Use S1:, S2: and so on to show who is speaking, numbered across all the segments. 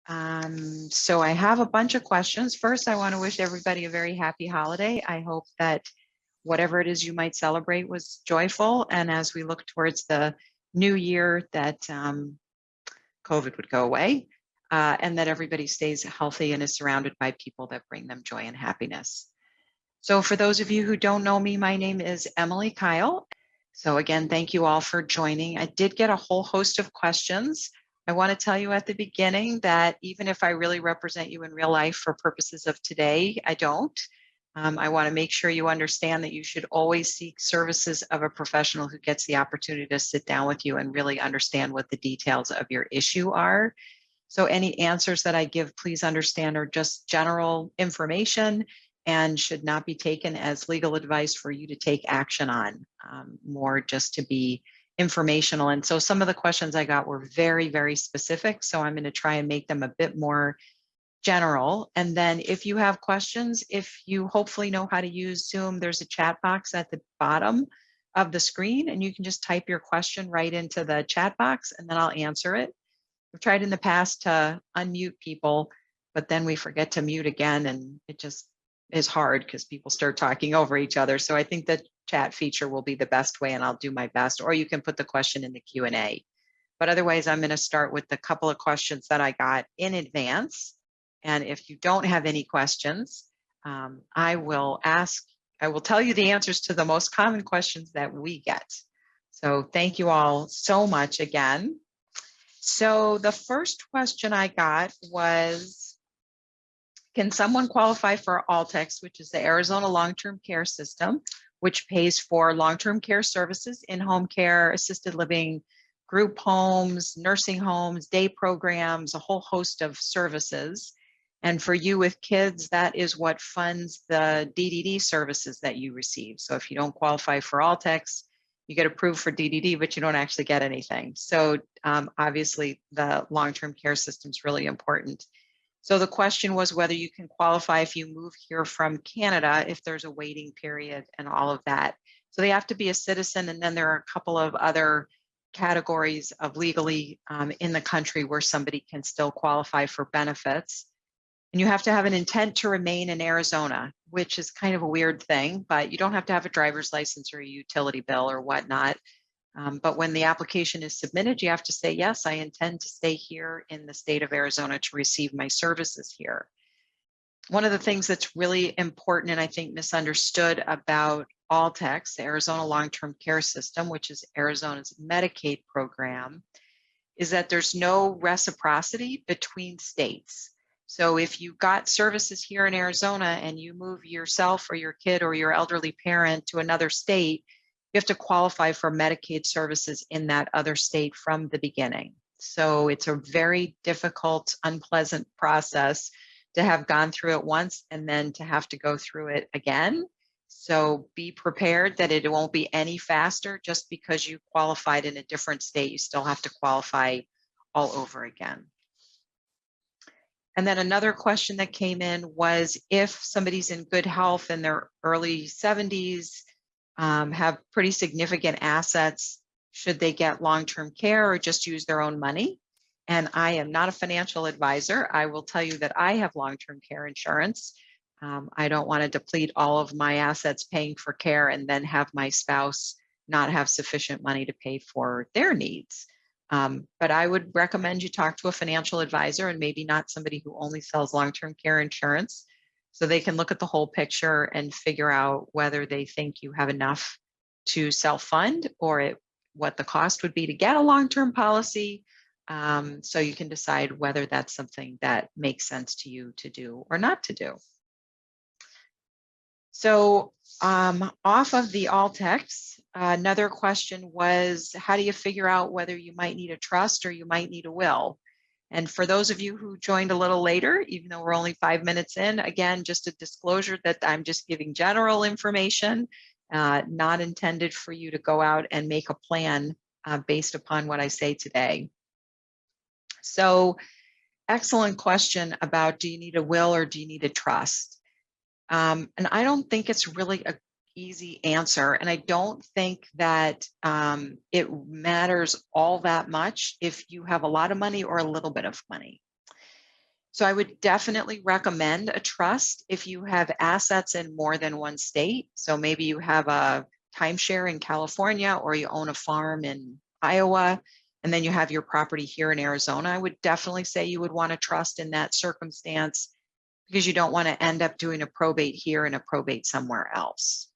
S1: So I have a bunch of questions. First, I want to wish everybody a very happy holiday. I hope that whatever it is you might celebrate was joyful. And as we look towards the new year, that COVID would go away and that everybody stays healthy and is surrounded by people that bring them joy and happiness. So for those of you who don't know me, my name is Emily Kile. So again, thank you all for joining. I did get a whole host of questions. I want to tell you at the beginning that even if I really represent you in real life for purposes of today, I don't. I want to make sure you understand that you should always seek services of a professional who gets the opportunity to sit down with you and really understand what the details of your issue are. So any answers that I give, please understand, are just general information and should not be taken as legal advice for you to take action on, more just to be informational. And so some of the questions I got were very, very specific. So I'm going to try and make them a bit more general. And then if you have questions, if you hopefully know how to use Zoom, there's a chat box at the bottom of the screen, and you can just type your question right into the chat box and then I'll answer it. I've tried in the past to unmute people, but then we forget to mute again, and it just is hard because people start talking over each other. So I think the chat feature will be the best way, and I'll do my best, or you can put the question in the Q&A. But otherwise, I'm going to start with the couple of questions that I got in advance. And if you don't have any questions, I will tell you the answers to the most common questions that we get. So thank you all so much again. So the first question I got was, can someone qualify for ALTEX, which is the Arizona Long-Term Care System, which pays for long-term care services, in-home care, assisted living, group homes, nursing homes, day programs, a whole host of services. And for you with kids, that is what funds the DDD services that you receive. So if you don't qualify for ALTEX, you get approved for DDD, but you don't actually get anything. So obviously the long-term care system is really important. So the question was whether you can qualify if you move here from Canada, if there's a waiting period and all of that. So they have to be a citizen, and then there are a couple of other categories of legally in the country where somebody can still qualify for benefits. And you have to have an intent to remain in Arizona, which is kind of a weird thing, but you don't have to have a driver's license or a utility bill or whatnot. But when the application is submitted, you have to say, yes, I intend to stay here in the state of Arizona to receive my services here. One of the things that's really important and I think misunderstood about ALTEX, the Arizona Long-Term Care System, which is Arizona's Medicaid program, is that there's no reciprocity between states. So if you got services here in Arizona and you move yourself or your kid or your elderly parent to another state, you have to qualify for Medicaid services in that other state from the beginning. So it's a very difficult, unpleasant process to have gone through it once and then to have to go through it again. So be prepared that it won't be any faster just because you qualified in a different state. You still have to qualify all over again. And then another question that came in was, if somebody's in good health in their early 70s, have pretty significant assets, should they get long-term care or just use their own money? And I am not a financial advisor. I will tell you that I have long-term care insurance. I don't want to deplete all of my assets paying for care and then have my spouse not have sufficient money to pay for their needs. But I would recommend you talk to a financial advisor, and maybe not somebody who only sells long-term care insurance, so they can look at the whole picture and figure out whether they think you have enough to self-fund or what the cost would be to get a long-term policy. So you can decide whether that's something that makes sense to you to do or not to do. So off of the ALTEX, another question was, how do you figure out whether you might need a trust or you might need a will? And for those of you who joined a little later, even though we're only 5 minutes in, again, just a disclosure that I'm just giving general information, not intended for you to go out and make a plan based upon what I say today. So excellent question about, do you need a will or do you need a trust? And I don't think it's really an easy answer. And I don't think that it matters all that much if you have a lot of money or a little bit of money. So I would definitely recommend a trust if you have assets in more than one state. So maybe you have a timeshare in California or you own a farm in Iowa, and then you have your property here in Arizona. I would definitely say you would want to trust in that circumstance because you don't want to end up doing a probate here and a probate somewhere else.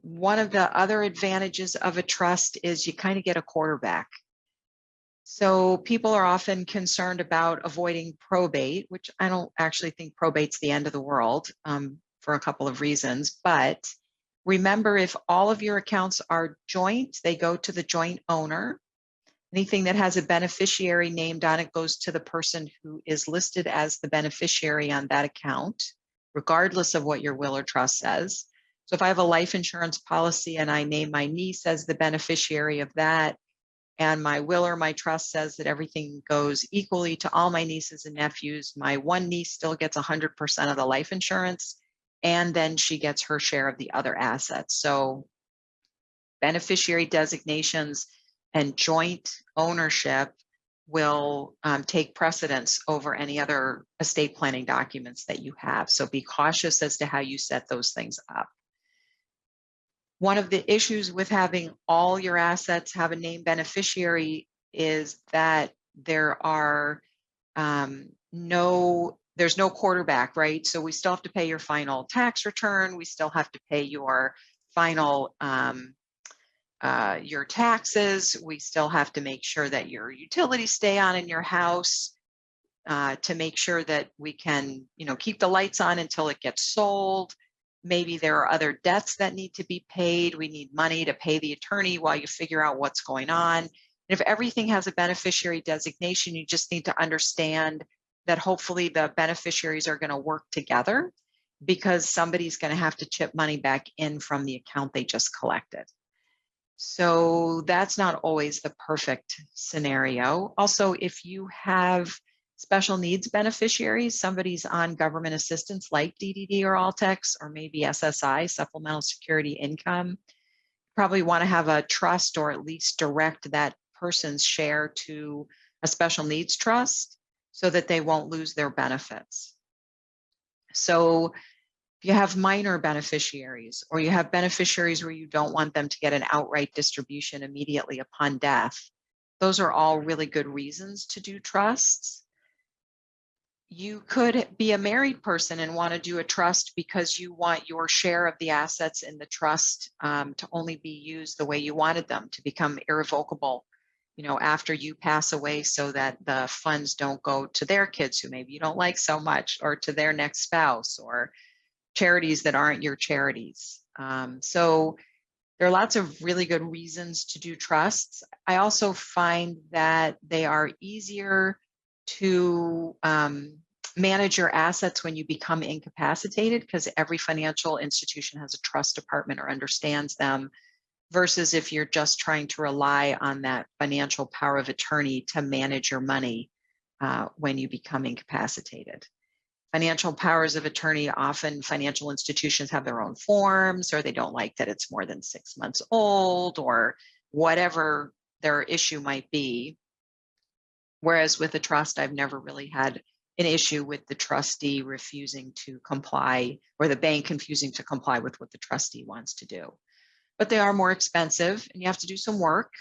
S1: One of the other advantages of a trust is you kind of get a quarterback. So people are often concerned about avoiding probate, which I don't actually think probate's the end of the world for a couple of reasons. But remember, if all of your accounts are joint, they go to the joint owner. Anything that has a beneficiary named on it goes to the person who is listed as the beneficiary on that account, regardless of what your will or trust says. So if I have a life insurance policy and I name my niece as the beneficiary of that, and my will or my trust says that everything goes equally to all my nieces and nephews, my one niece still gets 100% of the life insurance, and then she gets her share of the other assets. So beneficiary designations and joint ownership will take precedence over any other estate planning documents that you have. So be cautious as to how you set those things up. One of the issues with having all your assets have a named beneficiary is that there are there's no quarterback, right? So we still have to pay your final tax return. We still have to pay your final your taxes. We still have to make sure that your utilities stay on in your house to make sure that we can, keep the lights on until it gets sold. Maybe there are other debts that need to be paid. We need money to pay the attorney while you figure out what's going on. And if everything has a beneficiary designation, you just need to understand that hopefully the beneficiaries are going to work together because somebody's going to have to chip money back in from the account they just collected. So that's not always the perfect scenario. Also, if you have special needs beneficiaries, somebody's on government assistance like DDD or Altex, or maybe SSI, Supplemental Security Income, probably want to have a trust or at least direct that person's share to a special needs trust so that they won't lose their benefits. So if you have minor beneficiaries or you have beneficiaries where you don't want them to get an outright distribution immediately upon death, those are all really good reasons to do trusts. You could be a married person and want to do a trust because you want your share of the assets in the trust to only be used the way you wanted them, to become irrevocable, after you pass away, so that the funds don't go to their kids who maybe you don't like so much, or to their next spouse, or charities that aren't your charities. So there are lots of really good reasons to do trusts. I also find that they are easier to manage your assets when you become incapacitated, because every financial institution has a trust department or understands them, versus if you're just trying to rely on that financial power of attorney to manage your money when you become incapacitated. Financial powers of attorney, often financial institutions have their own forms, or they don't like that it's more than 6 months old, or whatever their issue might be. Whereas with a trust, I've never really had an issue with the trustee refusing to comply, or the bank refusing to comply with what the trustee wants to do. But they are more expensive and you have to do some work.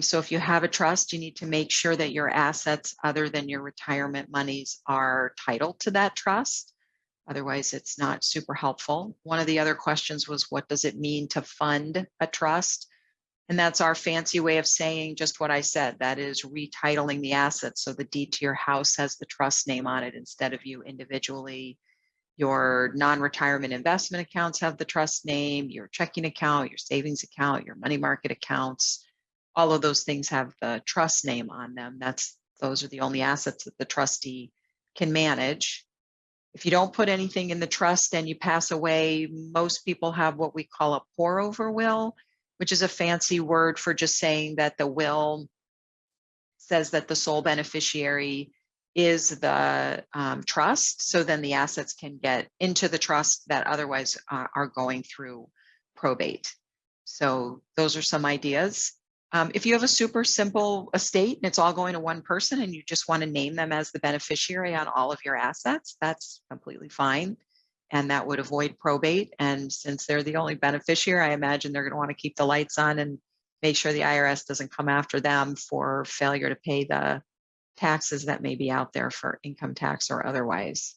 S1: So if you have a trust, you need to make sure that your assets other than your retirement monies are titled to that trust. Otherwise, it's not super helpful. One of the other questions was, what does it mean to fund a trust? And that's our fancy way of saying just what I said. That is retitling the assets. So the deed to your house has the trust name on it instead of you individually. Your non-retirement investment accounts have the trust name, your checking account, your savings account, your money market accounts. All of those things have the trust name on them. Those are the only assets that the trustee can manage. If you don't put anything in the trust and you pass away, most people have what we call a pour-over will, which is a fancy word for just saying that the will says that the sole beneficiary is the trust. So then the assets can get into the trust that otherwise are going through probate. So those are some ideas. If you have a super simple estate and it's all going to one person and you just want to name them as the beneficiary on all of your assets, that's completely fine. And that would avoid probate. And since they're the only beneficiary, I imagine they're going to want to keep the lights on and make sure the IRS doesn't come after them for failure to pay the taxes that may be out there for income tax or otherwise.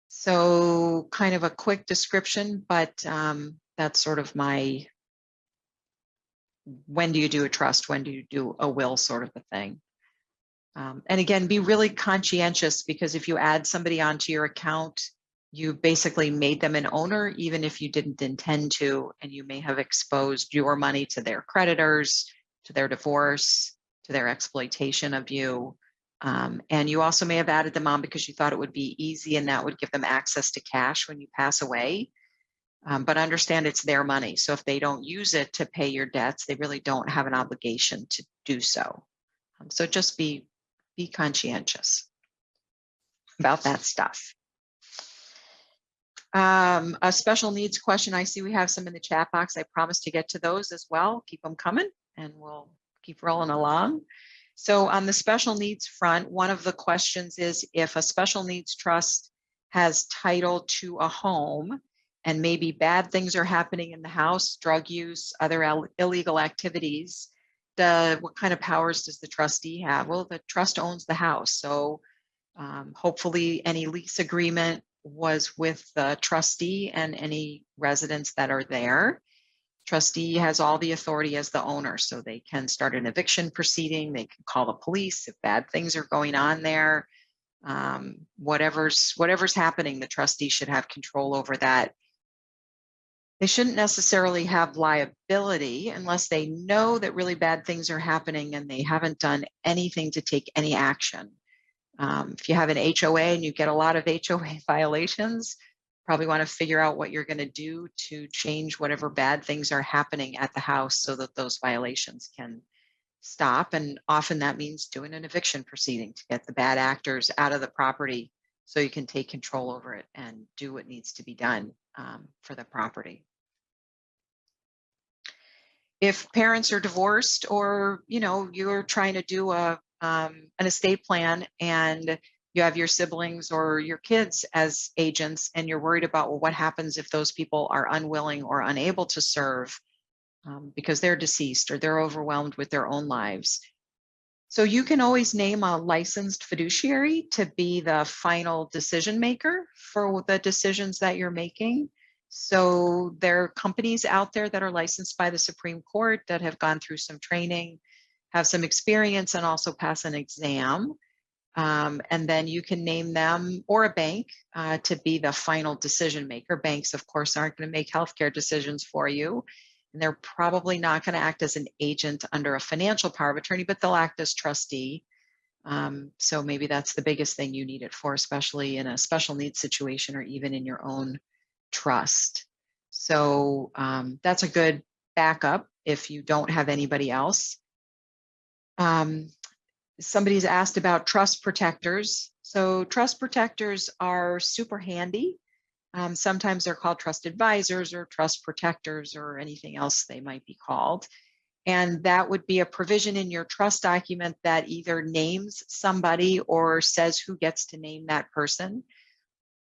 S1: So kind of a quick description, but that's sort of my, when do you do a trust? When do you do a will sort of a thing? And again, be really conscientious, because if you add somebody onto your account, you basically made them an owner, even if you didn't intend to, and you may have exposed your money to their creditors, to their divorce, to their exploitation of you. And you also may have added them on because you thought it would be easy and that would give them access to cash when you pass away. But understand it's their money. So if they don't use it to pay your debts, they really don't have an obligation to do so. So just be conscientious about that stuff. A special needs question. I see we have some in the chat box. I promise to get to those as well. Keep them coming and we'll keep rolling along. So on the special needs front, one of the questions is if a special needs trust has title to a home and maybe bad things are happening in the house, drug use, other illegal activities, what kind of powers does the trustee have? Well, the trust owns the house. So hopefully any lease agreement was with the trustee and any residents that are there. Trustee has all the authority as the owner, so they can start an eviction proceeding. They can call the police if bad things are going on there. Whatever's happening, the trustee should have control over that. They shouldn't necessarily have liability unless they know that really bad things are happening and they haven't done anything to take any action. If you have an HOA and you get a lot of HOA violations, probably want to figure out what you're going to do to change whatever bad things are happening at the house so that those violations can stop. And often that means doing an eviction proceeding to get the bad actors out of the property so you can take control over it and do what needs to be done for the property. If parents are divorced, or you're trying to do an estate plan and you have your siblings or your kids as agents and you're worried about, well, what happens if those people are unwilling or unable to serve because they're deceased or they're overwhelmed with their own lives. So you can always name a licensed fiduciary to be the final decision maker for the decisions that you're making. So there are companies out there that are licensed by the Supreme Court that have gone through some training, have some experience, and also pass an exam. And then you can name them, or a bank, to be the final decision maker. Banks, of course, aren't going to make healthcare decisions for you. And they're probably not going to act as an agent under a financial power of attorney, but they'll act as trustee. So maybe that's the biggest thing you need it for, especially in a special needs situation or even in your own trust. So that's a good backup if you don't have anybody else. Somebody's asked about trust protectors. So trust protectors are super handy. Sometimes they're called trust advisors or trust protectors or anything else they might be called. And that would be a provision in your trust document that either names somebody or says who gets to name that person.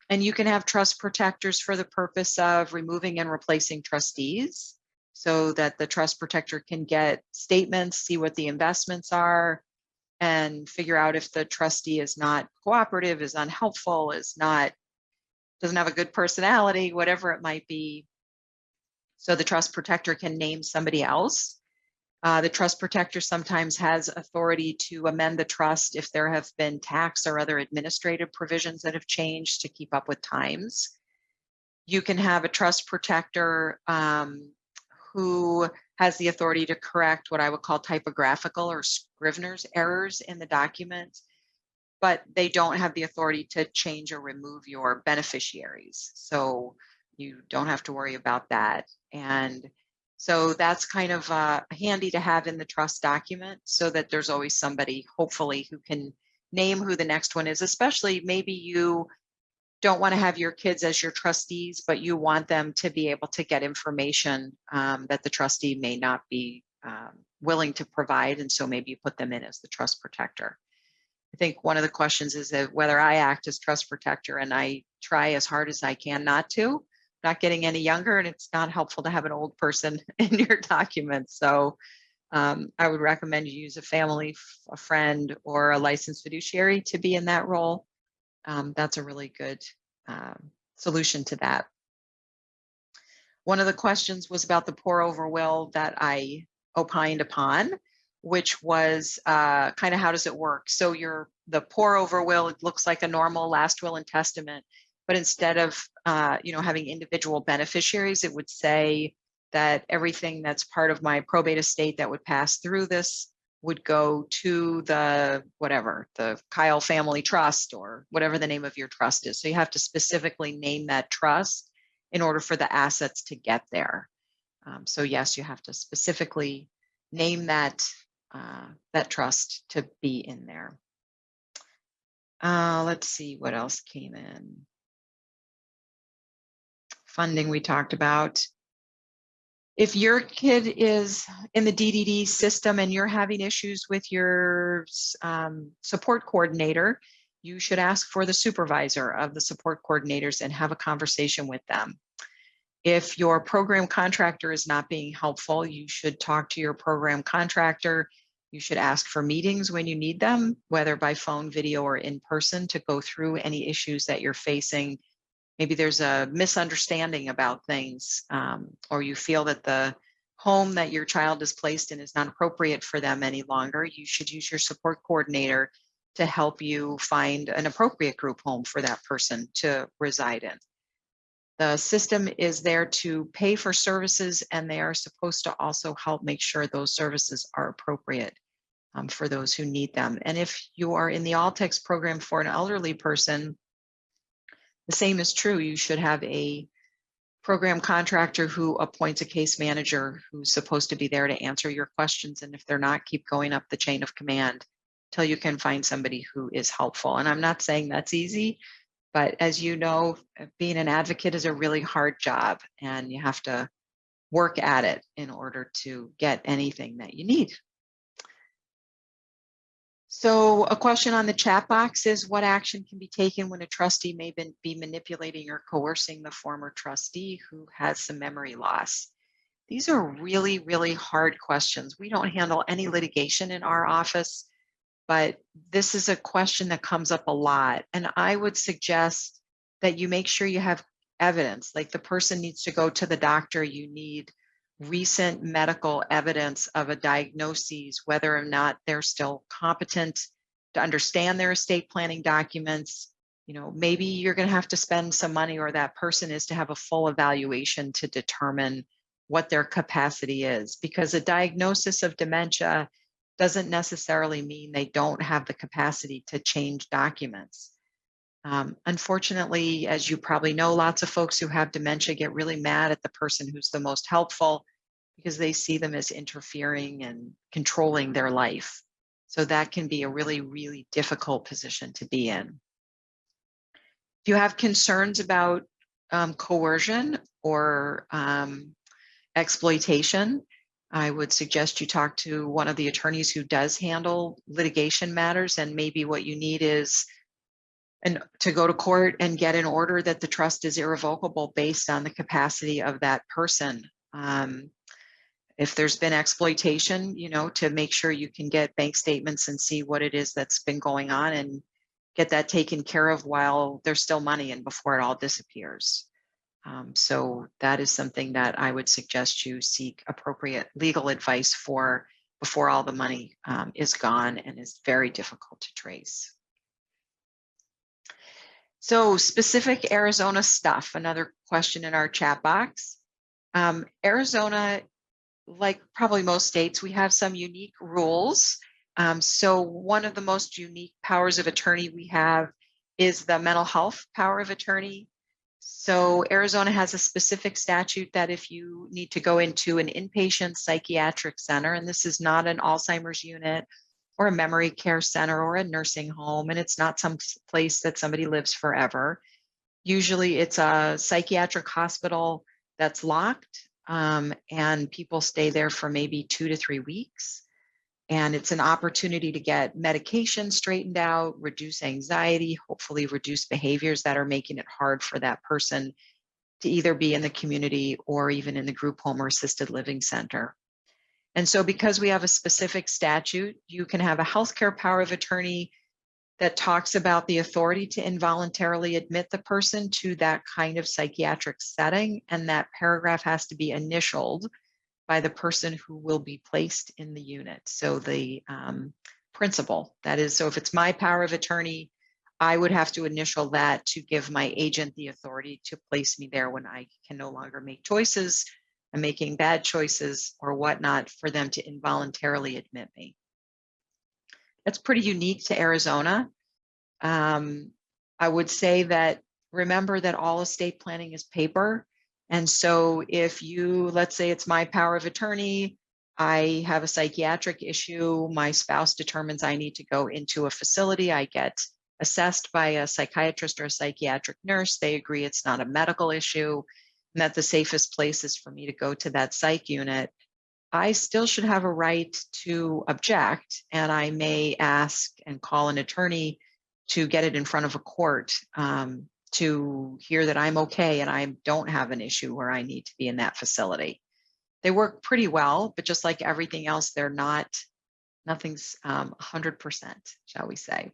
S1: And you can have trust protectors for the purpose of removing and replacing trustees so that the trust protector can get statements, see what the investments are, and figure out if the trustee is not cooperative, is unhelpful, doesn't have a good personality, whatever it might be. So the trust protector can name somebody else. The trust protector sometimes has authority to amend the trust if there have been tax or other administrative provisions that have changed to keep up with times. You can have a trust protector who has the authority to correct what I would call typographical or Scrivener's errors in the document, but they don't have the authority to change or remove your beneficiaries. So you don't have to worry about that. And so that's kind of handy to have in the trust document so that there's always somebody, hopefully, who can name who the next one is, especially maybe you don't want to have your kids as your trustees, but you want them to be able to get information that the trustee may not be willing to provide, and so maybe you put them in as the trust protector. I think one of the questions is that whether I act as trust protector, and I try as hard as I can not to. Not getting any younger, and it's not helpful to have an old person in your documents. So I would recommend you use a family, a friend, or a licensed fiduciary to be in that role. That's a really good solution to that. One of the questions was about the pour over will that I opined upon, which was kind of how does it work? So the pour over will, it looks like a normal last will and testament, but instead of having individual beneficiaries, it would say that everything that's part of my probate estate that would pass through this would go to the Kile family trust, or whatever the name of your trust is. So you have to specifically name that trust in order for the assets to get there. So yes, you have to specifically name that trust to be in there. Let's see what else came in. Funding we talked about. If your kid is in the DDD system and you're having issues with your support coordinator, you should ask for the supervisor of the support coordinators and have a conversation with them. If your program contractor is not being helpful, you should talk to your program contractor. You should ask for meetings when you need them, whether by phone, video, or in person, to go through any issues that you're facing. Maybe there's a misunderstanding about things, or you feel that the home that your child is placed in is not appropriate for them any longer. You should use your support coordinator to help you find an appropriate group home for that person to reside in. The system is there to pay for services, and they are supposed to also help make sure those services are appropriate for those who need them. And if you are in the All-Text program for an elderly person, the same is true. You should have a program contractor who appoints a case manager who's supposed to be there to answer your questions. And if they're not, keep going up the chain of command till you can find somebody who is helpful. And I'm not saying that's easy, but as you know, being an advocate is a really hard job, and you have to work at it in order to get anything that you need. So a question on the chat box is, what action can be taken when a trustee may be manipulating or coercing the former trustee who has some memory loss? These are really, really hard questions. We don't handle any litigation in our office, but this is a question that comes up a lot. And I would suggest that you make sure you have evidence, like the person needs to go to the doctor. You need recent medical evidence of a diagnosis, whether or not they're still competent to understand their estate planning documents. Maybe you're going to have to spend some money, or that person is to have a full evaluation to determine what their capacity is, because a diagnosis of dementia doesn't necessarily mean they don't have the capacity to change documents. Unfortunately, as you probably know, lots of folks who have dementia get really mad at the person who's the most helpful because they see them as interfering and controlling their life. So that can be a really, really difficult position to be in. If you have concerns about coercion or exploitation, I would suggest you talk to one of the attorneys who does handle litigation matters, and maybe what you need is to go to court and get an order that the trust is irrevocable based on the capacity of that person. If there's been exploitation, to make sure you can get bank statements and see what it is that's been going on and get that taken care of while there's still money and before it all disappears. So that is something that I would suggest you seek appropriate legal advice for before all the money is gone and is very difficult to trace. So specific Arizona stuff, another question in our chat box. Arizona, like probably most states, we have some unique rules. So one of the most unique powers of attorney we have is the mental health power of attorney. So Arizona has a specific statute that if you need to go into an inpatient psychiatric center, and this is not an Alzheimer's unit or a memory care center or a nursing home, and it's not some place that somebody lives forever. Usually it's a psychiatric hospital that's locked, and people stay there for maybe 2 to 3 weeks. And it's an opportunity to get medication straightened out, reduce anxiety, hopefully reduce behaviors that are making it hard for that person to either be in the community or even in the group home or assisted living center. And so because we have a specific statute, you can have a healthcare power of attorney that talks about the authority to involuntarily admit the person to that kind of psychiatric setting. And that paragraph has to be initialed by the person who will be placed in the unit. So the principal, that is, so if it's my power of attorney, I would have to initial that to give my agent the authority to place me there when I can no longer make choices. I'm making bad choices or whatnot for them to involuntarily admit me. That's pretty unique to Arizona. I would say that remember that all estate planning is paper. And so if you, let's say it's my power of attorney, I have a psychiatric issue, my spouse determines I need to go into a facility, I get assessed by a psychiatrist or a psychiatric nurse, they agree it's not a medical issue, and that the safest place is for me to go to that psych unit, I still should have a right to object, and I may ask and call an attorney to get it in front of a court to hear that I'm okay and I don't have an issue where I need to be in that facility. They work pretty well, but just like everything else, they're not, nothing's 100%, shall we say.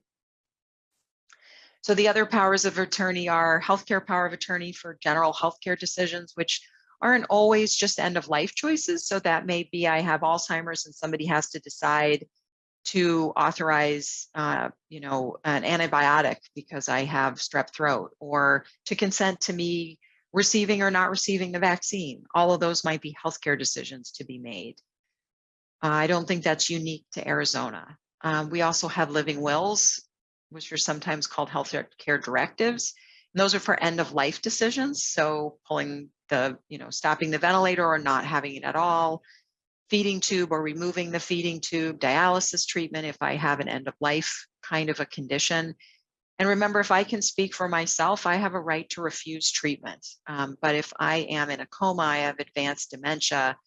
S1: So the other powers of attorney are healthcare power of attorney for general healthcare decisions, which aren't always just end of life choices. So that may be I have Alzheimer's and somebody has to decide to authorize, an antibiotic because I have strep throat, or to consent to me receiving or not receiving the vaccine. All of those might be healthcare decisions to be made. I don't think that's unique to Arizona. We also have living wills, which are sometimes called healthcare directives. And those are for end of life decisions. So pulling the, stopping the ventilator or not having it at all, feeding tube or removing the feeding tube, dialysis treatment if I have an end of life kind of a condition. And remember, if I can speak for myself, I have a right to refuse treatment. But if I am in a coma, I have advanced dementia,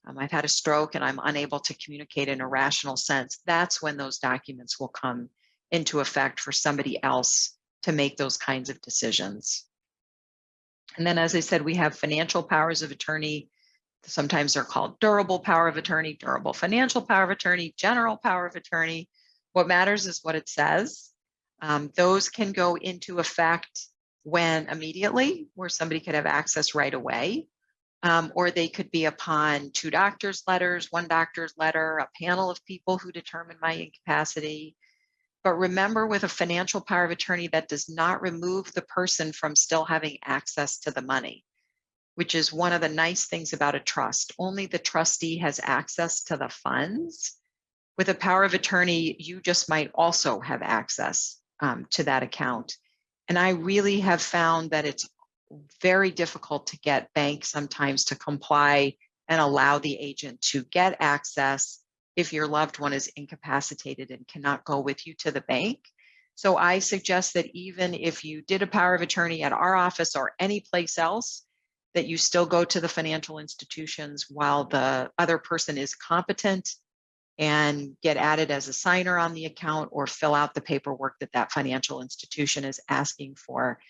S1: I've had a stroke and I'm unable to communicate in a rational sense, that's when those documents will come into effect for somebody else to make those kinds of decisions. And then, as I said, we have financial powers of attorney. Sometimes they're called durable power of attorney, durable financial power of attorney, general power of attorney. What matters is what it says. Those can go into effect when immediately, where somebody could have access right away, or they could be upon 2 doctors' letters, 1 doctor's letter, a panel of people who determine my incapacity. But remember, with a financial power of attorney, that does not remove the person from still having access to the money, which is one of the nice things about a trust. Only the trustee has access to the funds. With a power of attorney, you just might also have access to that account. And I really have found that it's very difficult to get banks sometimes to comply and allow the agent to get access if your loved one is incapacitated and cannot go with you to the bank. So I suggest that even if you did a power of attorney at our office or any place else, that you still go to the financial institutions while the other person is competent and get added as a signer on the account or fill out the paperwork that that financial institution is asking for,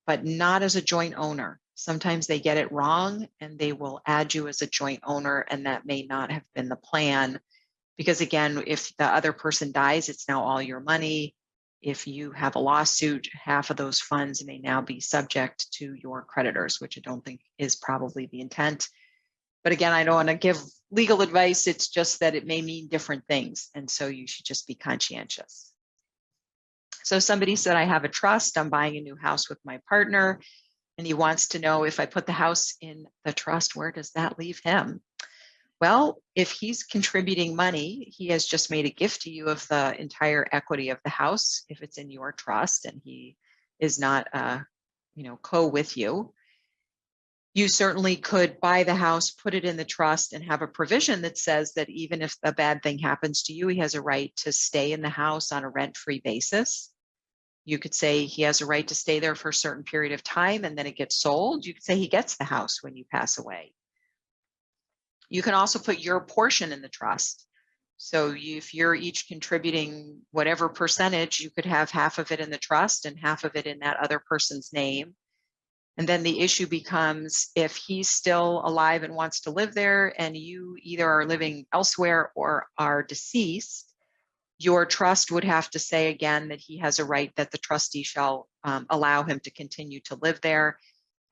S1: but not as a joint owner. Sometimes they get it wrong and they will add you as a joint owner, and that may not have been the plan. Because again, if the other person dies, it's now all your money. If you have a lawsuit, half of those funds may now be subject to your creditors, which I don't think is probably the intent. But again, I don't want to give legal advice. It's just that it may mean different things. And so you should just be conscientious. So somebody said, I have a trust, I'm buying a new house with my partner, and he wants to know if I put the house in the trust, where does that leave him? Well, if he's contributing money, he has just made a gift to you of the entire equity of the house, if it's in your trust and he is not, co with you. You certainly could buy the house, put it in the trust, and have a provision that says that even if a bad thing happens to you, he has a right to stay in the house on a rent-free basis. You could say he has a right to stay there for a certain period of time and then it gets sold. You could say he gets the house when you pass away. You can also put your portion in the trust. So if you're each contributing whatever percentage, you could have half of it in the trust and half of it in that other person's name. And then the issue becomes if he's still alive and wants to live there and you either are living elsewhere or are deceased, your trust would have to say again that he has a right that the trustee shall allow him to continue to live there.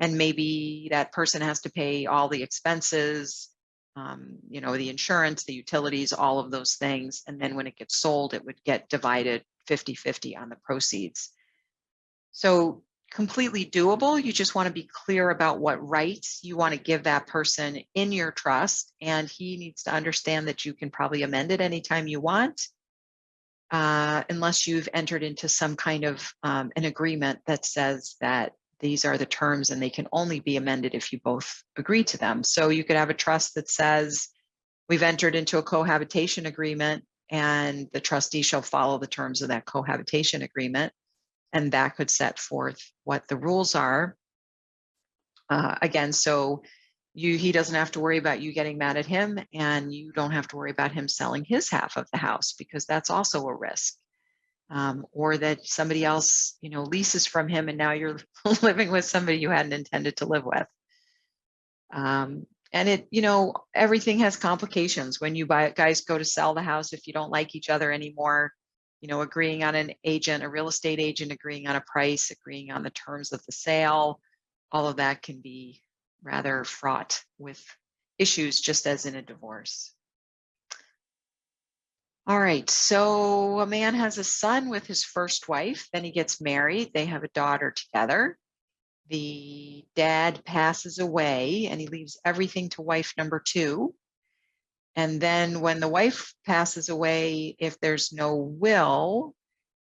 S1: And maybe that person has to pay all the expenses, the insurance, the utilities, all of those things. And then when it gets sold, it would get divided 50-50 on the proceeds. So completely doable. You just want to be clear about what rights you want to give that person in your trust. And he needs to understand that you can probably amend it anytime you want, unless you've entered into some kind of an agreement that says that these are the terms and they can only be amended if you both agree to them. So you could have a trust that says, we've entered into a cohabitation agreement and the trustee shall follow the terms of that cohabitation agreement. And that could set forth what the rules are. Again, so he doesn't have to worry about you getting mad at him, and you don't have to worry about him selling his half of the house, because that's also a risk. Or that somebody else, leases from him and now you're living with somebody you hadn't intended to live with. And everything has complications when you guys go to sell the house. If you don't like each other anymore, agreeing on an agent, a real estate agent, agreeing on a price, agreeing on the terms of the sale, all of that can be rather fraught with issues, just as in a divorce. All right, so a man has a son with his first wife, then he gets married, they have a daughter together. The dad passes away and he leaves everything to wife number 2. And then when the wife passes away, if there's no will,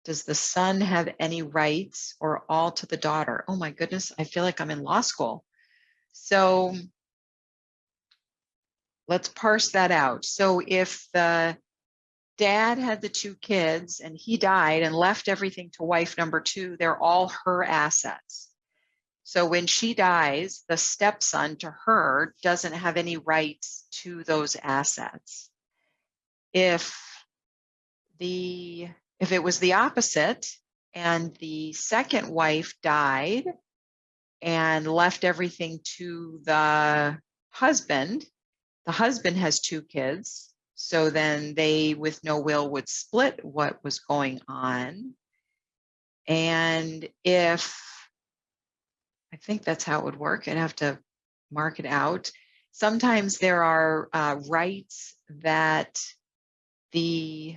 S1: does the son have any rights or all to the daughter? Oh my goodness, I feel like I'm in law school. So let's parse that out. So if the dad had the 2 kids and he died and left everything to wife number 2, they're all her assets. So when she dies, the stepson to her doesn't have any rights to those assets. If it was the opposite and the second wife died and left everything to the husband has 2 kids. So then they, with no will, would split what was going on. And I think that's how it would work. I'd have to mark it out. Sometimes there are rights that the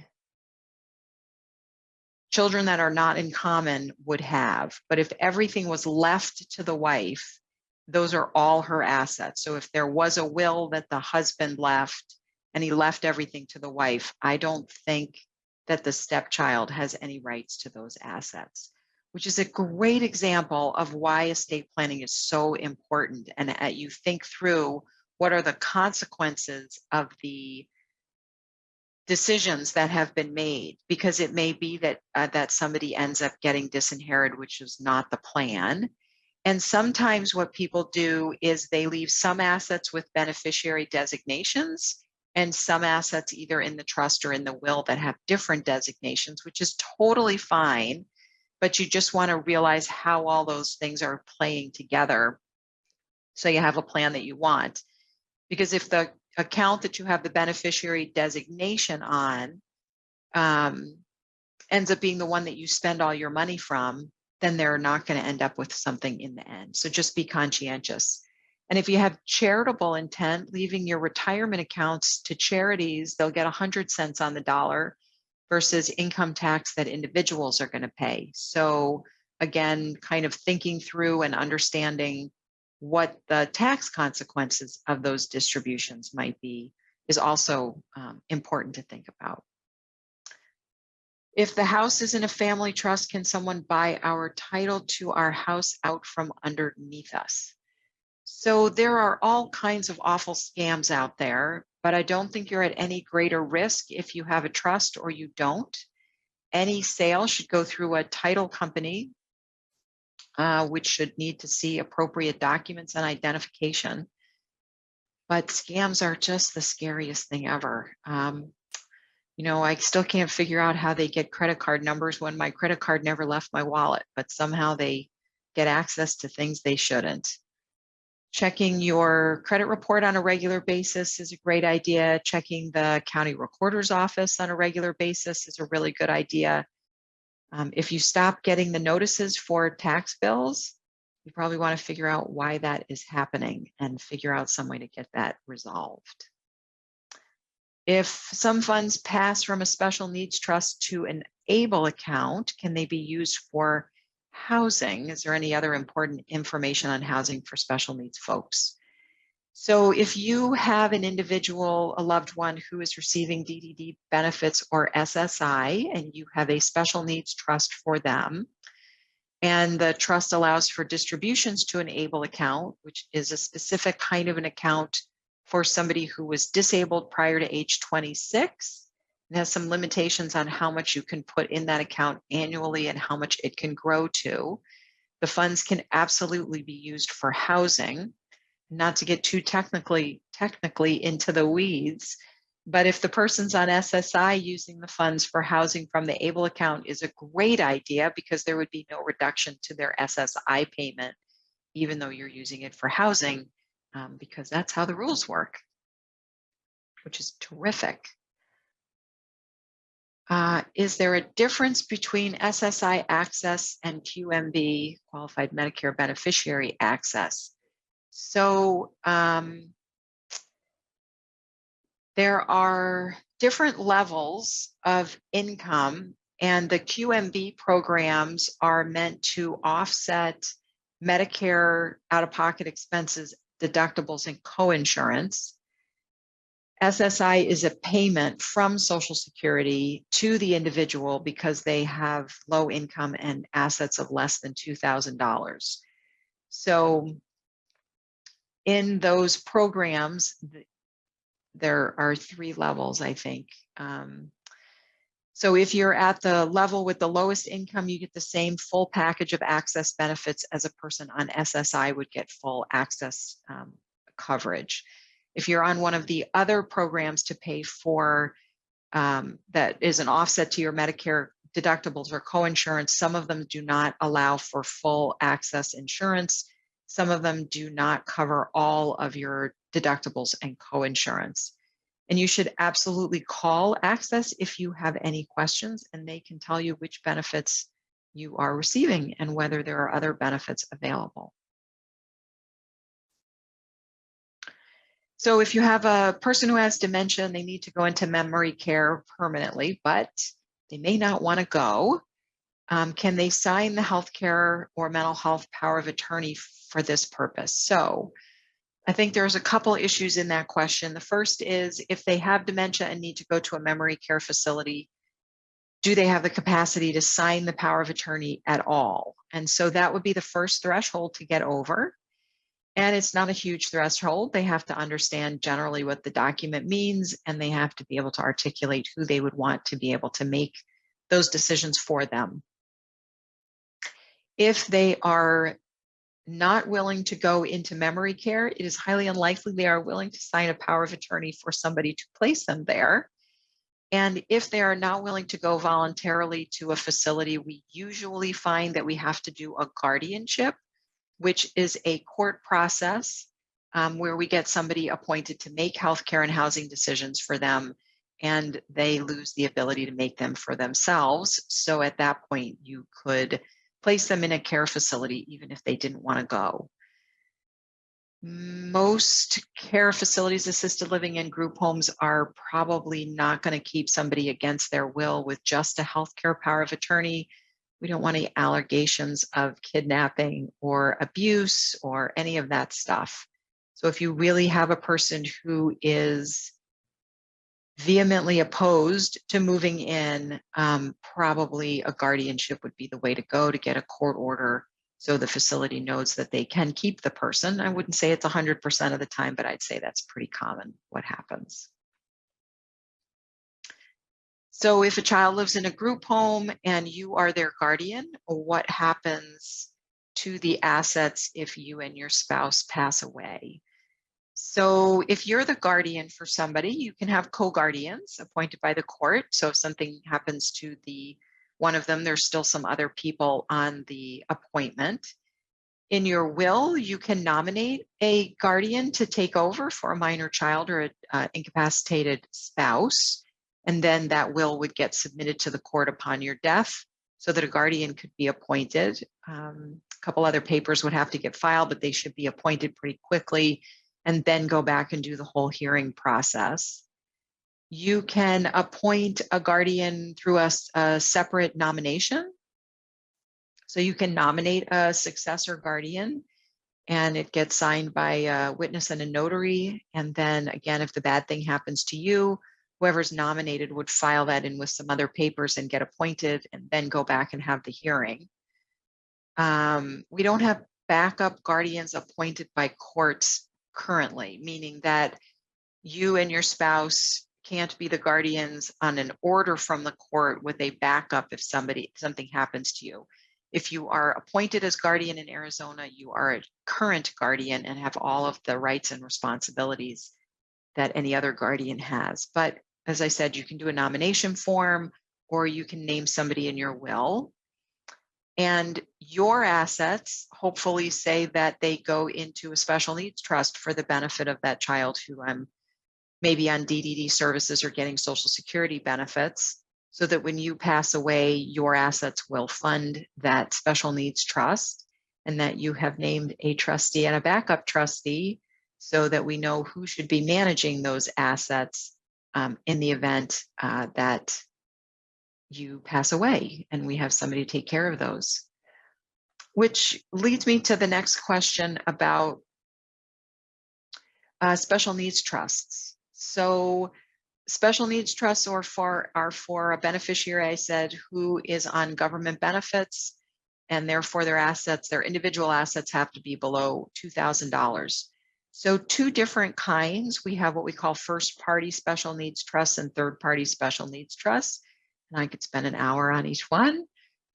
S1: children that are not in common would have. But if everything was left to the wife, those are all her assets. So if there was a will that the husband left and he left everything to the wife, I don't think that the stepchild has any rights to those assets, which is a great example of why estate planning is so important. And you think through what are the consequences of the decisions that have been made, because it may be that somebody ends up getting disinherited, which is not the plan. And sometimes what people do is they leave some assets with beneficiary designations and some assets either in the trust or in the will that have different designations, which is totally fine. But you just want to realize how all those things are playing together so you have a plan that you want. Because if the account that you have the beneficiary designation on ends up being the one that you spend all your money from, then they're not going to end up with something in the end. So just be conscientious. And if you have charitable intent, leaving your retirement accounts to charities, they'll get 100 cents on the dollar versus income tax that individuals are going to pay. So again, kind of thinking through and understanding what the tax consequences of those distributions might be is also important to think about. If the house is in a family trust, can someone buy our title to our house out from underneath us? So there are all kinds of awful scams out there, but I don't think you're at any greater risk if you have a trust or you don't. Any sale should go through a title company, which should need to see appropriate documents and identification. but scams are just the scariest thing ever. I still can't figure out how they get credit card numbers when my credit card never left my wallet, but somehow they get access to things they shouldn't. Checking your credit report on a regular basis is a great idea. Checking the county recorder's office on a regular basis is a really good idea. If you stop getting the notices for tax bills, you probably want to figure out why that is happening and figure out some way to get that resolved. If some funds pass from a special needs trust to an ABLE account, can they be used for housing? Is there any other important information on housing for special needs folks? So if you have an individual, a loved one who is receiving DDD benefits or SSI, and you have a special needs trust for them, and the trust allows for distributions to an ABLE account, which is a specific kind of an account for somebody who was disabled prior to age 26, and has some limitations on how much you can put in that account annually and how much it can grow to. The funds can absolutely be used for housing. Not to get too technically into the weeds, but if the person's on SSI, using the funds for housing from the ABLE account is a great idea, because there would be no reduction to their SSI payment, even though you're using it for housing, because that's how the rules work, which is terrific. Is there a difference between SSI access and QMB, Qualified Medicare Beneficiary Access? So there are different levels of income, and the QMB programs are meant to offset Medicare out-of-pocket expenses, deductibles, and coinsurance. SSI is a payment from Social Security to the individual because they have low income and assets of less than $2,000. So in those programs, there are 3 levels, I think. So if you're at the level with the lowest income, you get the same full package of access benefits as a person on SSI would get full access coverage. If you're on one of the other programs to pay for that is an offset to your Medicare deductibles or coinsurance, some of them do not allow for full access insurance. Some of them do not cover all of your deductibles and coinsurance. And you should absolutely call Access if you have any questions, and they can tell you which benefits you are receiving and whether there are other benefits available. So if you have a person who has dementia and they need to go into memory care permanently, but they may not want to go, can they sign the healthcare or mental health power of attorney for this purpose? So I think there's a couple issues in that question. The first is, if they have dementia and need to go to a memory care facility, do they have the capacity to sign the power of attorney at all? And so that would be the first threshold to get over. And it's not a huge threshold. They have to understand generally what the document means, and they have to be able to articulate who they would want to be able to make those decisions for them. If they are not willing to go into memory care, it is highly unlikely they are willing to sign a power of attorney for somebody to place them there. And if they are not willing to go voluntarily to a facility, we usually find that we have to do a guardianship, which is a court process where we get somebody appointed to make healthcare and housing decisions for them, and they lose the ability to make them for themselves. So at that point, you could place them in a care facility even if they didn't want to go. Most care facilities, assisted living, and group homes are probably not going to keep somebody against their will with just a healthcare power of attorney. We don't want any allegations of kidnapping or abuse or any of that stuff. So if you really have a person who is vehemently opposed to moving in, probably a guardianship would be the way to go to get a court order so the facility knows that they can keep the person. I wouldn't say it's 100% of the time, but I'd say that's pretty common what happens. So if a child lives in a group home and you are their guardian, what happens to the assets if you and your spouse pass away? So if you're the guardian for somebody, you can have co-guardians appointed by the court. So if something happens to one of them, there's still some other people on the appointment. In your will, you can nominate a guardian to take over for a minor child or an incapacitated spouse. And then that will would get submitted to the court upon your death so that a guardian could be appointed. A couple other papers would have to get filed, but they should be appointed pretty quickly and then go back and do the whole hearing process. You can appoint a guardian through a separate nomination. So you can nominate a successor guardian and it gets signed by a witness and a notary. And then again, if the bad thing happens to you, whoever's nominated would file that in with some other papers and get appointed and then go back and have the hearing. We don't have backup guardians appointed by courts currently, meaning that you and your spouse can't be the guardians on an order from the court with a backup if something happens to you. If you are appointed as guardian in Arizona, you are a current guardian and have all of the rights and responsibilities that any other guardian has. But as I said, you can do a nomination form or you can name somebody in your will. And your assets hopefully say that they go into a special needs trust for the benefit of that child who maybe on DDD services or getting Social Security benefits, so that when you pass away, your assets will fund that special needs trust and that you have named a trustee and a backup trustee so that we know who should be managing those assets in the event that you pass away and we have somebody to take care of those. Which leads me to the next question about special needs trusts. So special needs trusts are for a beneficiary, I said, who is on government benefits, and therefore their assets, their individual assets have to be below $2,000. So two different kinds. We have what we call first party special needs trusts and third party special needs trusts. And I could spend an hour on each one.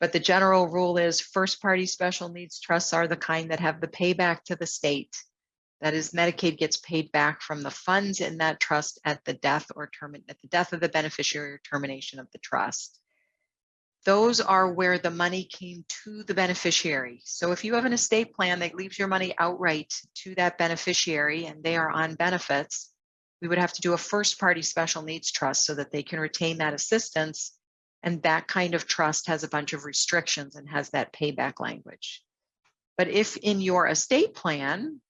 S1: But the general rule is first party special needs trusts are the kind that have the payback to the state. That is, Medicaid gets paid back from the funds in that trust at the death of the beneficiary or termination of the trust. Those are where the money came to the beneficiary. So if you have an estate plan that leaves your money outright to that beneficiary and they are on benefits, we would have to do a first party special needs trust so that they can retain that assistance. And that kind of trust has a bunch of restrictions and has that payback language. But if in your estate plan,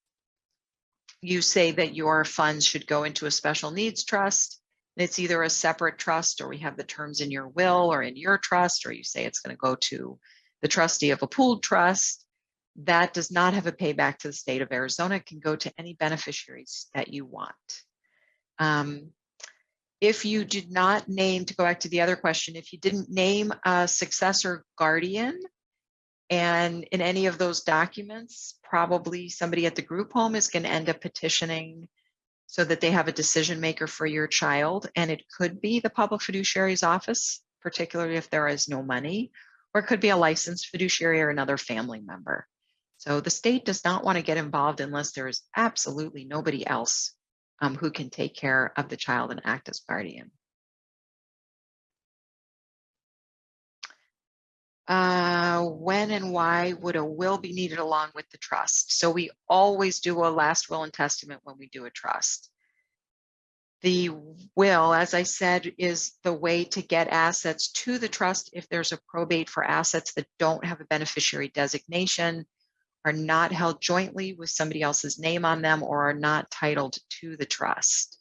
S1: you say that your funds should go into a special needs trust, it's either a separate trust or we have the terms in your will or in your trust, or you say it's going to go to the trustee of a pooled trust, that does not have a payback to the state of Arizona. It can go to any beneficiaries that you want. If you did not name, to go back to the other question, if you didn't name a successor guardian, and in any of those documents, probably somebody at the group home is going to end up petitioning so that they have a decision maker for your child. And it could be the public fiduciary's office, particularly if there is no money, or it could be a licensed fiduciary or another family member. So the state does not want to get involved unless there is absolutely nobody else who can take care of the child and act as guardian. When and why would a will be needed along with the trust? So we always do a last will and testament when we do a trust. The will, as I said, is the way to get assets to the trust if there's a probate for assets that don't have a beneficiary designation, are not held jointly with somebody else's name on them, or are not titled to the trust.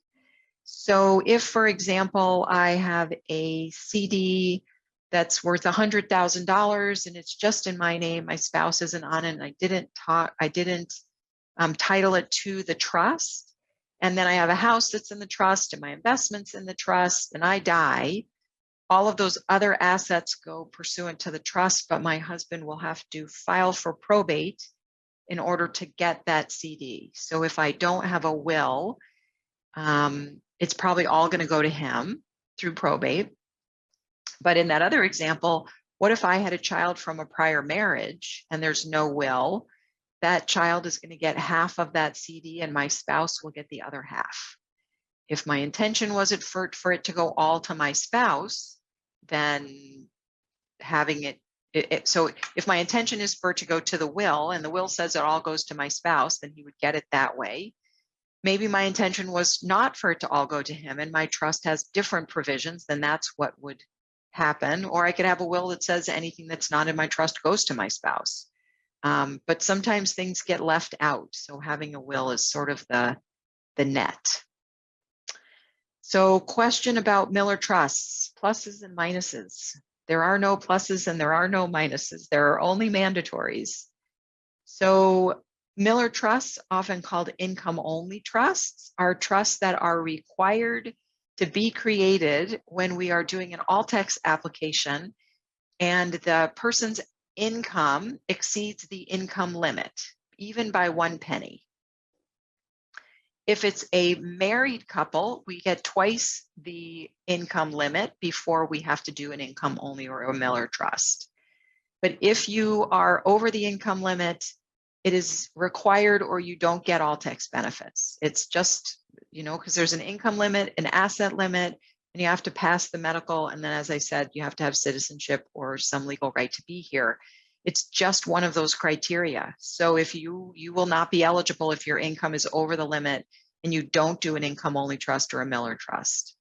S1: So if, for example, I have a CD that's worth $100,000 and it's just in my name, my spouse isn't on it, and I didn't title it to the trust, and then I have a house that's in the trust and my investments in the trust, and I die, all of those other assets go pursuant to the trust, but my husband will have to file for probate in order to get that CD. So if I don't have a will, it's probably all going to go to him through probate. But in that other example, what if I had a child from a prior marriage and there's no will, that child is going to get half of that CD and my spouse will get the other half. If my intention was for it to go all to my spouse, then having so if my intention is for it to go to the will and the will says it all goes to my spouse, then he would get it that way. Maybe my intention was not for it to all go to him and my trust has different provisions, then that's what would happen. Or I could have a will that says anything that's not in my trust goes to my spouse. But sometimes things get left out. So having a will is sort of the net. So question about Miller trusts, pluses and minuses. There are no pluses and there are no minuses. There are only mandatories. So Miller trusts, often called income-only trusts, are trusts that are required to be created when we are doing an all-text application and the person's income exceeds the income limit, even by 1 penny. If it's a married couple, we get twice the income limit before we have to do an income only or a Miller trust. But if you are over the income limit, it is required or you don't get all tax benefits. It's just, because there's an income limit, an asset limit, and you have to pass the medical. And then, as I said, you have to have citizenship or some legal right to be here. It's just one of those criteria. So if you will not be eligible if your income is over the limit and you don't do an income only trust or a Miller trust.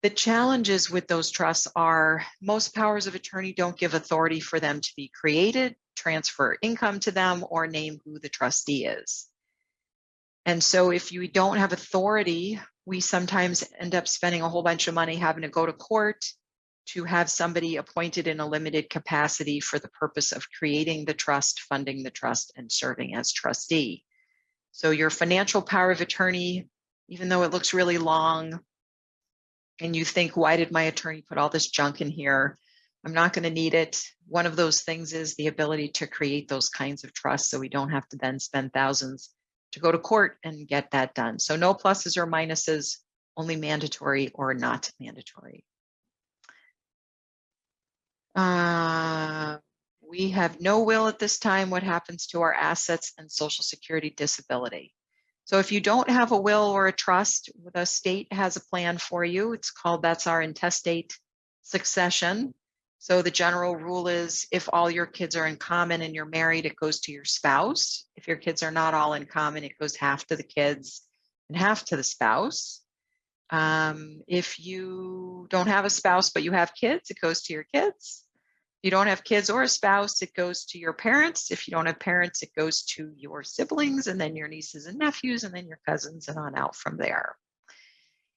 S1: The challenges with those trusts are most powers of attorney don't give authority for them to be created, transfer income to them, or name who the trustee is. And so if you don't have authority, we sometimes end up spending a whole bunch of money having to go to court to have somebody appointed in a limited capacity for the purpose of creating the trust, funding the trust, and serving as trustee. So your financial power of attorney, even though it looks really long, and you think, why did my attorney put all this junk in here? I'm not going to need it. One of those things is the ability to create those kinds of trusts so we don't have to then spend thousands to go to court and get that done. So no pluses or minuses, only mandatory or not mandatory. We have no will at this time. What happens to our assets and Social Security disability? So if you don't have a will or a trust, the state has a plan for you. It's called, that's our intestate succession. So the general rule is if all your kids are in common and you're married, it goes to your spouse. If your kids are not all in common, it goes half to the kids and half to the spouse. If you don't have a spouse, but you have kids, it goes to your kids. If you don't have kids or a spouse, it goes to your parents. If you don't have parents, it goes to your siblings and then your nieces and nephews and then your cousins and on out from there.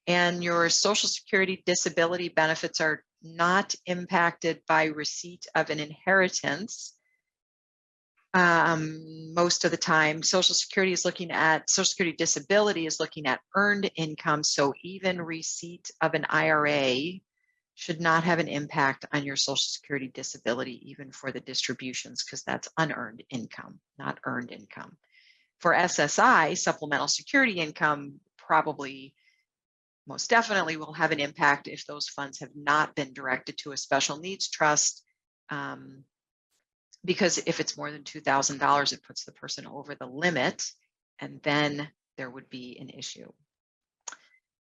S1: And your Social Security disability benefits are not impacted by receipt of an inheritance. Most of the time, Social Security disability is looking at earned income. So even receipt of an IRA should not have an impact on your Social Security disability, even for the distributions, because that's unearned income, not earned income. For SSI, supplemental security income, probably most definitely will have an impact if those funds have not been directed to a special needs trust, because if it's more than $2,000, it puts the person over the limit, and then there would be an issue.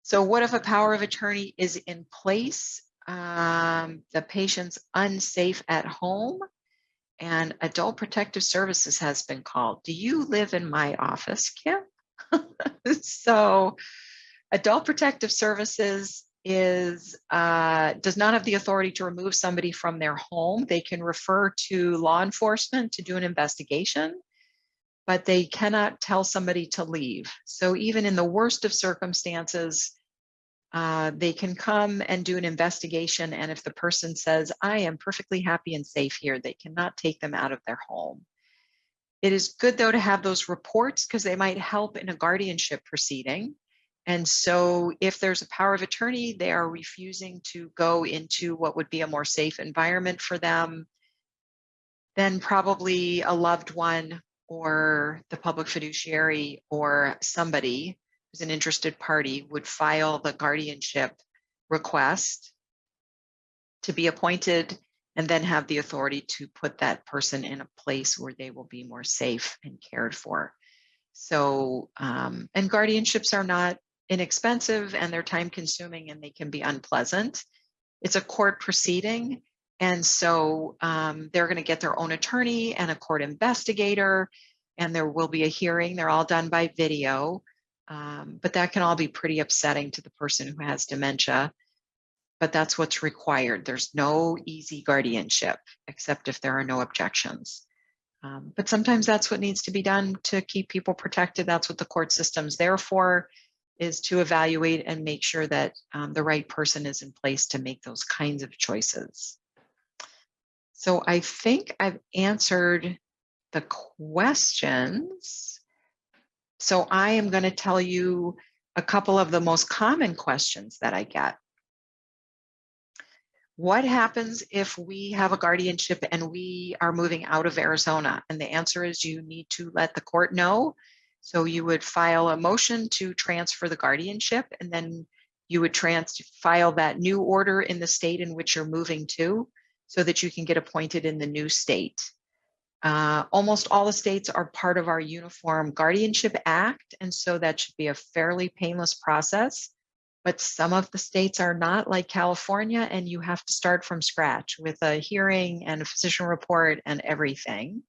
S1: So what if a power of attorney is in place? The patient's unsafe at home and Adult Protective Services has been called. Do you live in my office, Kim? So Adult Protective Services does not have the authority to remove somebody from their home. They can refer to law enforcement to do an investigation, but they cannot tell somebody to leave. So even in the worst of circumstances, they can come and do an investigation. And if the person says, I am perfectly happy and safe here, they cannot take them out of their home. It is good, though, to have those reports because they might help in a guardianship proceeding. And so if there's a power of attorney, they are refusing to go into what would be a more safe environment for them, then probably a loved one or the public fiduciary or somebody who's an interested party would file the guardianship request to be appointed and then have the authority to put that person in a place where they will be more safe and cared for. So, and guardianships are not inexpensive, and they're time consuming, and they can be unpleasant. It's a court proceeding. And so they're going to get their own attorney and a court investigator, and there will be a hearing. They're all done by video. But that can all be pretty upsetting to the person who has dementia. But that's what's required. There's no easy guardianship, except if there are no objections. But sometimes that's what needs to be done to keep people protected. That's what the court system's there for, is to evaluate and make sure that the right person is in place to make those kinds of choices. So I think I've answered the questions. So I am going to tell you a couple of the most common questions that I get. What happens if we have a guardianship and we are moving out of Arizona? And the answer is you need to let the court know. So you would file a motion to transfer the guardianship, and then you would file that new order in the state in which you're moving to, so that you can get appointed in the new state. Almost all the states are part of our Uniform Guardianship Act, and so that should be a fairly painless process. But some of the states are not, like California, and you have to start from scratch with a hearing and a physician report and everything.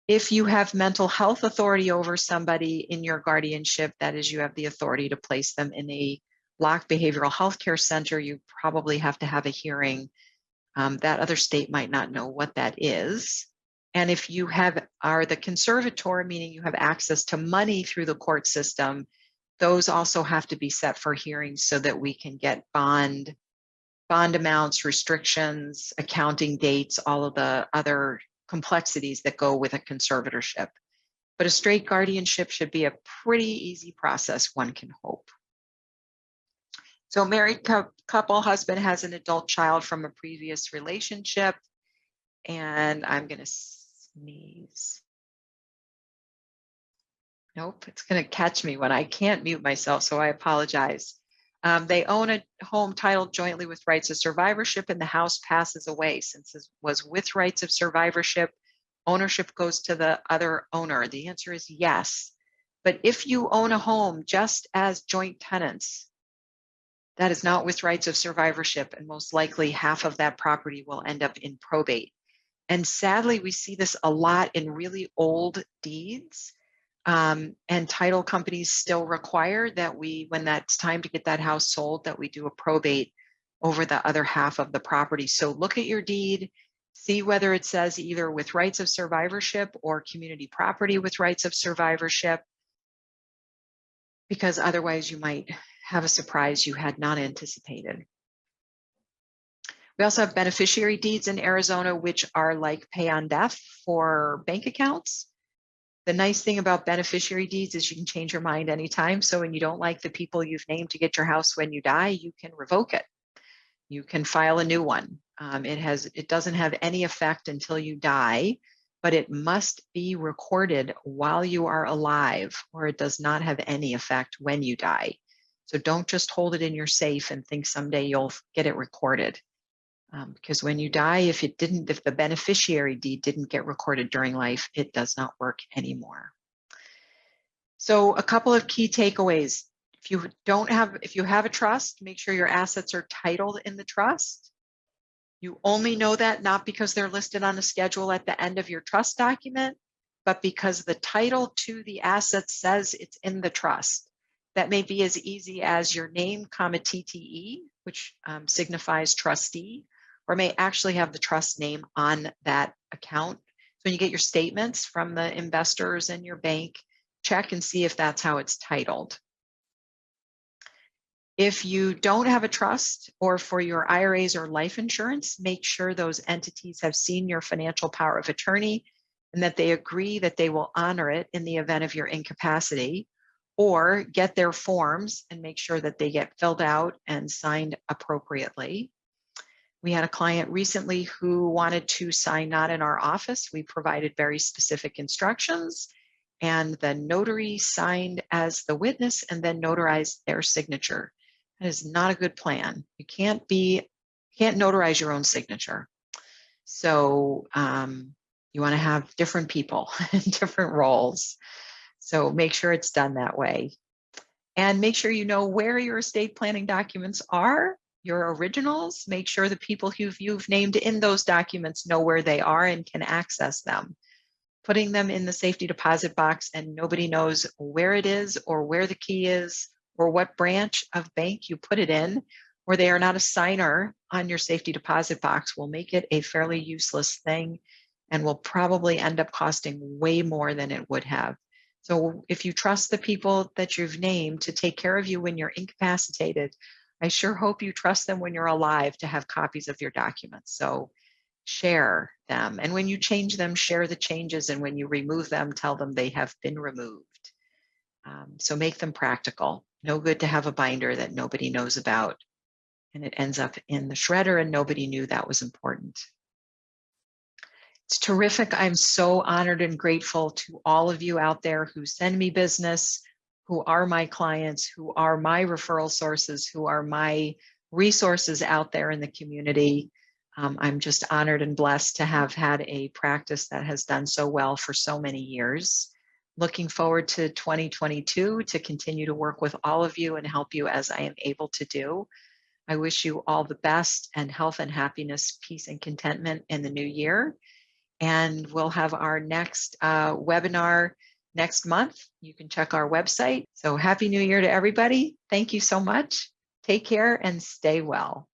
S1: If you have mental health authority over somebody in your guardianship, that is, you have the authority to place them in a block behavioral health care center, you probably have to have a hearing. That other state might not know what that is. And if you are the conservator, meaning you have access to money through the court system, those also have to be set for hearings so that we can get bond amounts, restrictions, accounting dates, all of the other complexities that go with a conservatorship. But a straight guardianship should be a pretty easy process, one can hope. So married couple, husband has an adult child from a previous relationship, and I'm going to sneeze. Nope, it's going to catch me when I can't mute myself, so I apologize. They own a home titled jointly with rights of survivorship, and the house passes away. Since it was with rights of survivorship, ownership goes to the other owner. The answer is yes. But if you own a home just as joint tenants, that is not with rights of survivorship, and most likely half of that property will end up in probate. And sadly, we see this a lot in really old deeds. And title companies still require that when that's time to get that house sold, that we do a probate over the other half of the property. So look at your deed, see whether it says either with rights of survivorship or community property with rights of survivorship, because otherwise you might have a surprise you had not anticipated. We also have beneficiary deeds in Arizona, which are like pay on death for bank accounts. The nice thing about beneficiary deeds is you can change your mind anytime. So when you don't like the people you've named to get your house when you die, you can revoke it. You can file a new one. It doesn't have any effect until you die, but it must be recorded while you are alive, or it does not have any effect when you die. So don't just hold it in your safe and think someday you'll get it recorded. Because when you die, if the beneficiary deed didn't get recorded during life, it does not work anymore. So a couple of key takeaways. If you have a trust, make sure your assets are titled in the trust. You only know that not because they're listed on a schedule at the end of your trust document, but because the title to the asset says it's in the trust. That may be as easy as your name, TTE, which signifies trustee, or may actually have the trust name on that account. So when you get your statements from the investors and your bank, check and see if that's how it's titled. If you don't have a trust, or for your IRAs or life insurance, make sure those entities have seen your financial power of attorney and that they agree that they will honor it in the event of your incapacity, or get their forms and make sure that they get filled out and signed appropriately. We had a client recently who wanted to sign not in our office. We provided very specific instructions, and the notary signed as the witness and then notarized their signature. That is not a good plan. You can't notarize your own signature. So you want to have different people in different roles. So make sure it's done that way. And make sure you know where your estate planning documents are, your originals. Make sure the people you've named in those documents know where they are and can access them. Putting them in the safety deposit box and nobody knows where it is or where the key is or what branch of bank you put it in, or they are not a signer on your safety deposit box, will make it a fairly useless thing and will probably end up costing way more than it would have. So if you trust the people that you've named to take care of you when you're incapacitated, I sure hope you trust them when you're alive to have copies of your documents. So share them. And when you change them, share the changes. And when you remove them, tell them they have been removed. So make them practical. No good to have a binder that nobody knows about and it ends up in the shredder and nobody knew that was important. It's terrific. I'm so honored and grateful to all of you out there who send me business, who are my clients, who are my referral sources, who are my resources out there in the community. I'm just honored and blessed to have had a practice that has done so well for so many years. Looking forward to 2022 to continue to work with all of you and help you as I am able to do. I wish you all the best and health and happiness, peace and contentment in the new year. And we'll have our next webinar next month. You can check our website. So happy New Year to everybody. Thank you so much. Take care and stay well.